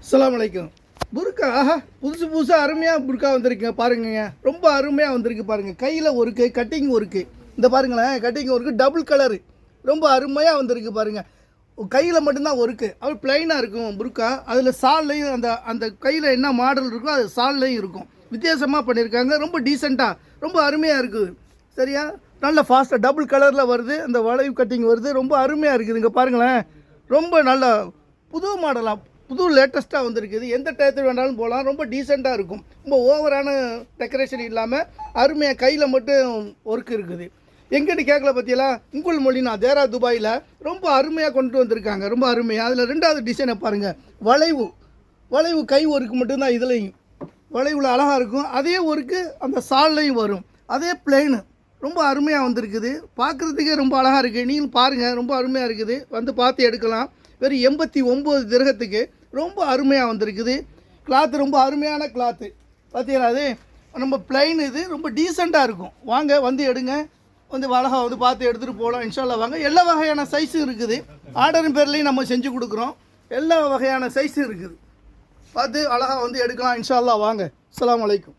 அஸ்ஸலாமு அலைக்கும். புர்கா ஆஹா, புதுசு புதுசாக அருமையாக புர்கா வந்திருக்குங்க பாருங்கங்க. ரொம்ப அருமையாக வந்திருக்கு பாருங்கள். கையில் ஒர்க்கு, கட்டிங் ஒர்க்கு. இந்த பாருங்களேன், கட்டிங் ஒர்க்கு டபுள் கலரு. ரொம்ப அருமையாக வந்திருக்கு பாருங்கள். கையில் மட்டும்தான் ஒர்க்கு. அது பிளைனாக இருக்கும் புர்கா. அதில் சால்லையும் அந்த அந்த கையில் என்ன மாடல் இருக்கோ அது சால்லையும் இருக்கும். வித்தியாசமாக பண்ணியிருக்காங்க. ரொம்ப டீசெண்டாக ரொம்ப அருமையாக இருக்குது. சரியா, நல்ல ஃபாஸ்ட்டாக டபுள் கலரில் வருது. அந்த வளைவு கட்டிங் வருது. ரொம்ப அருமையாக இருக்குது. இங்கே பாருங்களேன், ரொம்ப நல்ல புது மாடலாக புது லேட்டஸ்ட்டாக வந்திருக்குது. எந்த டயத்தில் வேணாலும் போகலாம். ரொம்ப டீசெண்டாக இருக்கும். ரொம்ப ஓவரான டெக்கரேஷன் இல்லாமல் அருமையாக கையில் மட்டும் ஒர்க் இருக்குது. எங்கிட்ட கேட்கல பற்றியெல்லாம் உங்கள் மொழினா தேரா துபாயில் ரொம்ப அருமையாக கொண்டு வந்திருக்காங்க. ரொம்ப அருமையாக. அதில் ரெண்டாவது டிசைனை பாருங்கள். வளைவு கை ஒர்க்கு மட்டும்தான். இதுலேயும் வளைவில் அழகாக இருக்கும். அதே ஒர்க்கு அந்த சால்லையும் வரும். அதே பிளெயின் ரொம்ப அருமையாக வந்திருக்குது. பார்க்குறதுக்கே ரொம்ப அழகாக இருக்குது. நீங்களும் பாருங்கள், ரொம்ப அருமையாக இருக்குது. வந்து பார்த்து எடுக்கலாம். வெறும் 89 திரகத்துக்கு ரொம்ப அருமையாக வந்திருக்குது. கிளாத்து ரொம்ப அருமையான கிளாத்து. பார்த்தீங்களா, அது நம்ம பிளைன், இது ரொம்ப டீசெண்டாக இருக்கும். வாங்க வந்து எடுங்க. வந்து அழகாக வந்து பார்த்து எடுத்துகிட்டு போகலாம். இன்ஷால்லா வாங்க. எல்லா வகையான சைஸும் இருக்குது. ஆர்டரின் பேர்லேயும் நம்ம செஞ்சு கொடுக்குறோம். எல்லா வகையான சைஸும் இருக்குது. பார்த்து அழகாக வந்து எடுக்கலாம். இன்ஷால்லா வாங்க. அஸ்ஸலாமு அலைக்கும்.